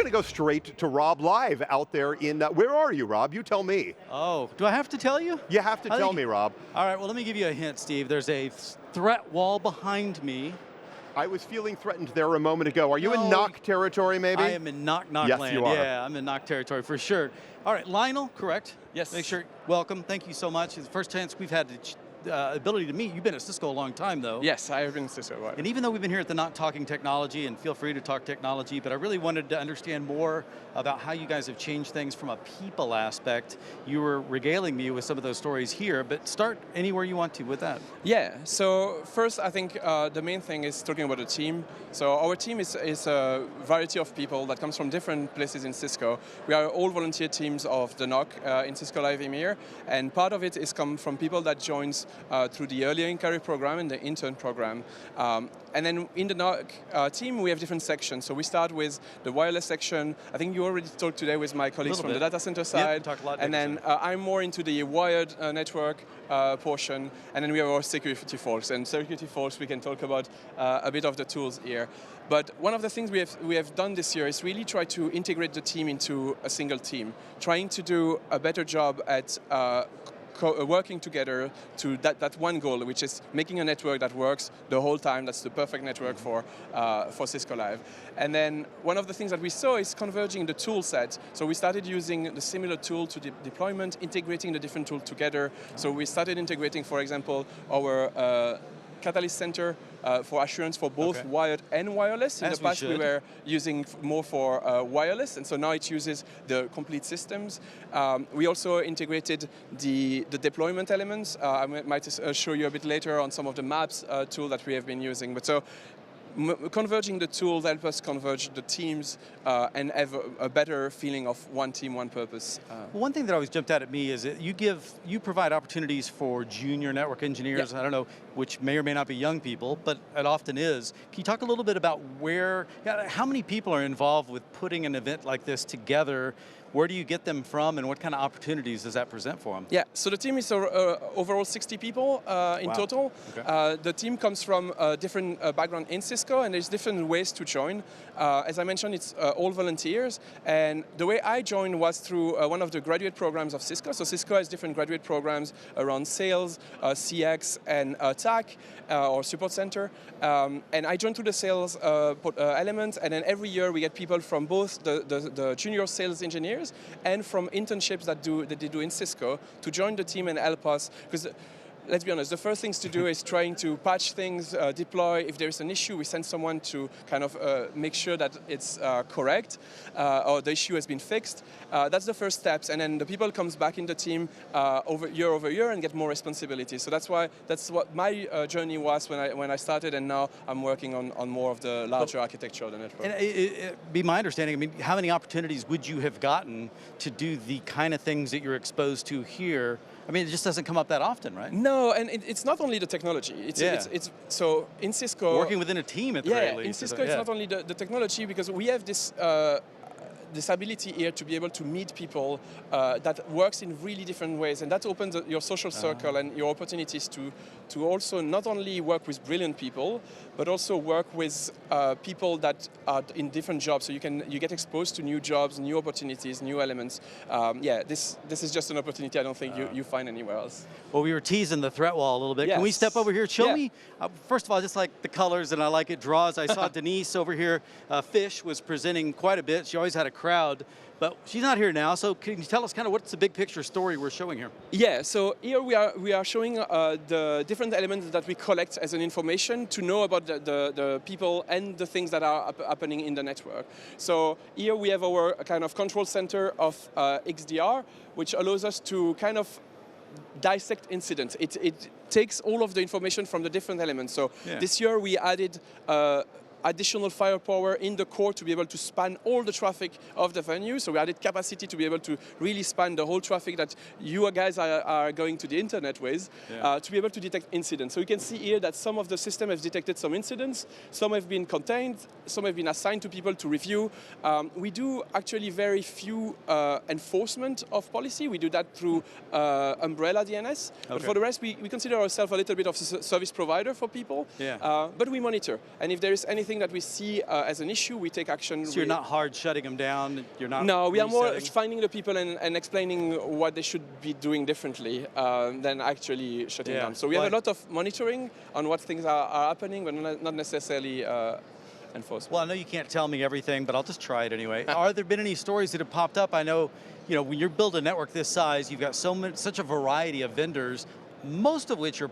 going to go straight to Rob live out there in, where are you, Rob? You tell me. Oh, do I have to tell you? You have to tell me, Rob. All right, well, let me give you a hint, Steve. There's a threat wall behind me. I was feeling threatened there a moment ago. Are you in NOC territory, maybe? I am in NOC yes, land. You are. Yeah, I'm in NOC territory for sure. All right, Lionel, correct? Yes. Make sure, welcome, thank you so much. It's the first chance we've had the ability to meet. You've been at Cisco a long time, though. Yes, I have been at Cisco. And even though we've been here at the NOC talking technology, and feel free to talk technology, but I really wanted to understand more about how you guys have changed things from a people aspect. You were regaling me with some of those stories here, but start anywhere you want to with that. Yeah, so first I think the main thing is talking about the team. So our team is a variety of people that comes from different places in Cisco. We are all volunteer teams of the NOC in Cisco Live EMEA, and part of it is come from people that joins through the earlier in career program and the intern program. And then in the NOC team, we have different sections. So we start with the wireless section. I think you already talked today with my colleagues from the data center side. Talk a lot and then I'm more into the wired network portion. And then we have our security folks. And security folks, we can talk about a bit of the tools here. But one of the things we have done this year is really try to integrate the team into a single team, trying to do a better job at working together to that one goal, which is making a network that works the whole time. That's the perfect network for Cisco Live. And then one of the things that we saw is converging the tool set. So we started using the similar tool to deployment, integrating the different tools together. So we started integrating, for example, our Catalyst Center for assurance for both wired and wireless. In the past, we were using more for wireless, and so now it uses the complete systems. We also integrated the deployment elements. I might show you a bit later on some of the maps tool that we have been using. But so converging the tools help us converge the teams and have a better feeling of one team, one purpose. One thing that always jumped out at me is that you provide opportunities for junior network engineers, I don't know, which may or may not be young people, but it often is. Can you talk a little bit about how many people are involved with putting an event like this together? Where do you get them from, and what kind of opportunities does that present for them? Yeah, so the team is overall 60 people in total. Okay. The team comes from different background in Cisco, and there's different ways to join. As I mentioned, it's all volunteers, and the way I joined was through one of the graduate programs of Cisco. So Cisco has different graduate programs around sales, CX, and TAC, or support center. And I joined through the sales element, and then every year we get people from both the junior sales engineers and from internships that they do in Cisco to join the team and help us. Because let's be honest, the first things to do is trying to patch things, deploy. If there's an issue, we send someone to kind of make sure that it's correct or the issue has been fixed. That's the first steps, and then the people comes back in the team over year and get more responsibility. So that's what my journey was when I started, and now I'm working on more of the larger architecture of the network. And it'd be my understanding, I mean, how many opportunities would you have gotten to do the kind of things that you're exposed to here? I mean, it just doesn't come up that often, right? No, and it's not only the technology. It's so in Cisco, working within a team at the very least. In Cisco, it's not only the technology, because we have this ability here to be able to meet people that works in really different ways, and that opens your social circle and your opportunities to also not only work with brilliant people, but also work with people that are in different jobs. So you get exposed to new jobs, new opportunities, new elements. This is just an opportunity I don't think you find anywhere else. Well, we were teasing the threat wall a little bit. Yes. Can we step over here? Show me, first of all, I just like the colors, and I like it draws. I saw Denise over here, Fish, was presenting quite a bit. She always had a crowd, but she's not here now, so can you tell us kind of what's the big picture story we're showing here? Yeah, so here we are showing the different elements that we collect as an information to know about the people and the things that are happening in the network. So here we have our kind of control center of XDR, which allows us to kind of dissect incidents. It takes all of the information from the different elements. So this year we added additional firepower in the core to be able to span all the traffic of the venue. So we added capacity to be able to really span the whole traffic that you guys are going to the internet with, to be able to detect incidents. So you can see here that some of the system have detected some incidents, some have been contained, some have been assigned to people to review. We do actually very few enforcement of policy. We do that through umbrella DNS. But for the rest, we consider ourselves a little bit of a service provider for people. But we monitor. And if there is anything anything that we see as an issue, we take action. So you're not hard shutting them down? You're not No, we are more resetting? finding the people and explaining what they should be doing differently than actually shutting down. So we have a lot of monitoring on what things are happening, but not necessarily enforcement. Well, I know you can't tell me everything, but I'll just try it anyway. Are there been any stories that have popped up? I know, when you're building a network this size, you've got such a variety of vendors, most of which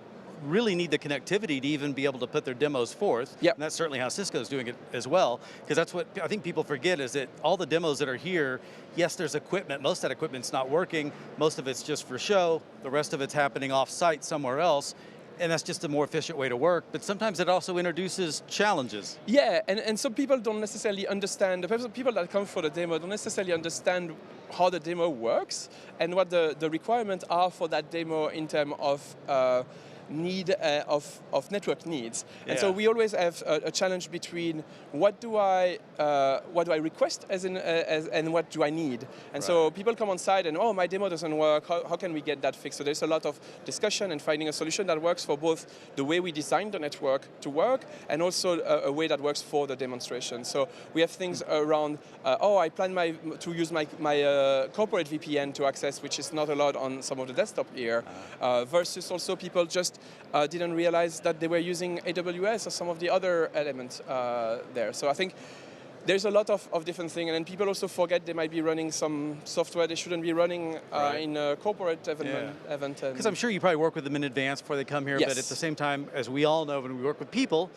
really need the connectivity to even be able to put their demos forth. Yep. And that's certainly how Cisco's doing it as well, because that's what I think people forget is that all the demos that are here, yes, there's equipment, most of that equipment's not working, most of it's just for show, the rest of it's happening off-site somewhere else, and that's just a more efficient way to work, but sometimes it also introduces challenges. Yeah, and some people don't necessarily understand, the people that come for the demo don't necessarily understand how the demo works and what the requirements are for that demo in terms of need of network needs. And so we always have a challenge between what do I request and what do I need. And so people come on site and, oh, my demo doesn't work, how can we get that fixed? So there's a lot of discussion and finding a solution that works for both the way we design the network to work and also a way that works for the demonstration. So we have things around, I plan to use my corporate VPN to access, which is not allowed on some of the desktop here, versus also people just didn't realize that they were using AWS or some of the other elements there. So I think there's a lot of different things, and then people also forget they might be running some software they shouldn't be running in a corporate event. Because I'm sure you probably work with them in advance before they come here, but at the same time, as we all know when we work with people,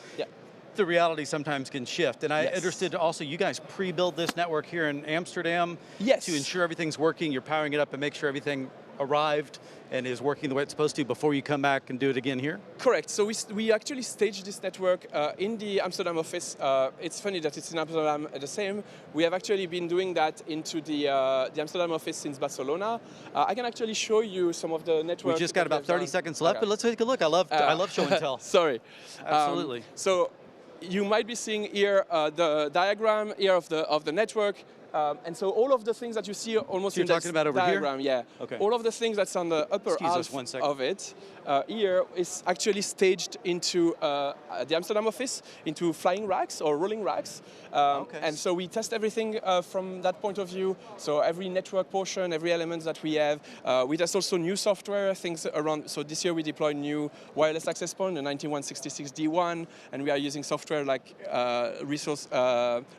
the reality sometimes can shift. And I understood also you guys pre-build this network here in Amsterdam to ensure everything's working, you're powering it up and make sure everything arrived and is working the way it's supposed to before you come back and do it again here? Correct. So we actually staged this network in the Amsterdam office. It's funny that it's in Amsterdam the same. We have actually been doing that into the Amsterdam office since Barcelona. I can actually show you some of the network. We just got about 30 seconds left, but let's take a look. I love show and tell. Sorry. Absolutely. So you might be seeing here the diagram here of the network. And so all of the things that you see almost in this diagram, all of the things that's on the upper half of it here is actually staged into the Amsterdam office, into flying racks or rolling racks. And so we test everything from that point of view. So every network portion, every element that we have. We test also new software, things around. So this year we deployed new wireless access point, the 9166D1, and we are using software like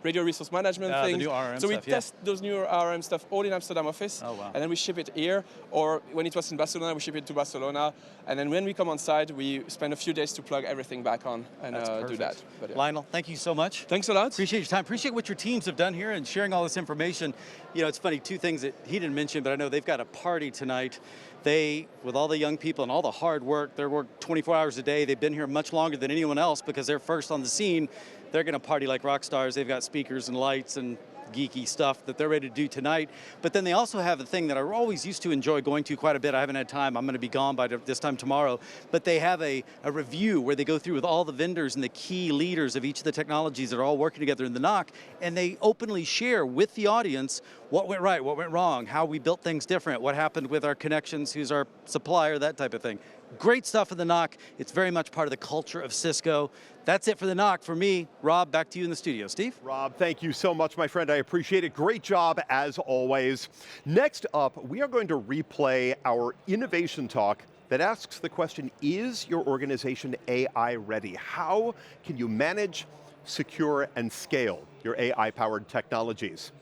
radio resource management things. The new RRM so we stuff, test those new RRM stuff all in Amsterdam office, and then we ship it here, or when it was in Barcelona, we ship it to Barcelona, and then when we come on site, we spend a few days to plug everything back on and do that. But, Lionel, thank you so much. Thanks a lot. Appreciate your time. Appreciate what your teams have done here and sharing all this information. It's funny, two things that he didn't mention, but I know they've got a party tonight. They, with all the young people and all the hard work, they work 24 hours a day. They've been here much longer than anyone else because they're first on the scene. They're going to party like rock stars. They've got speakers and lights and geeky stuff that they're ready to do tonight. But then they also have a thing that I always used to enjoy going to quite a bit. I haven't had time. I'm going to be gone by this time tomorrow. But they have a review where they go through with all the vendors and the key leaders of each of the technologies that are all working together in the NOC, and they openly share with the audience what went right, what went wrong, how we built things different, what happened with our connections, who's our supplier, that type of thing. Great stuff in the NOC. It's very much part of the culture of Cisco. That's it for the NOC. For me, Rob, back to you in the studio. Steve? Rob, thank you so much, my friend. I appreciate it. Great job, as always. Next up, we are going to replay our innovation talk that asks the question, is your organization AI ready? How can you manage, secure, and scale your AI-powered technologies?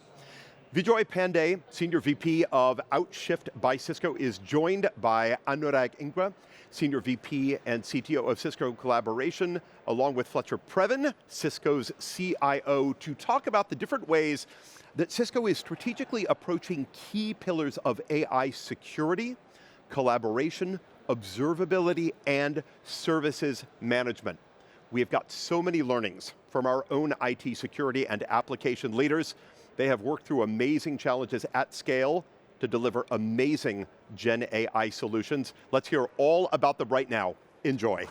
Vijay Pandey, Senior VP of Outshift by Cisco, is joined by Anurag Ingra, Senior VP and CTO of Cisco Collaboration, along with Fletcher Previn, Cisco's CIO, to talk about the different ways that Cisco is strategically approaching key pillars of AI security, collaboration, observability, and services management. We have got so many learnings from our own IT security and application leaders. They have worked through amazing challenges at scale to deliver amazing Gen AI solutions. Let's hear all about them right now. Enjoy.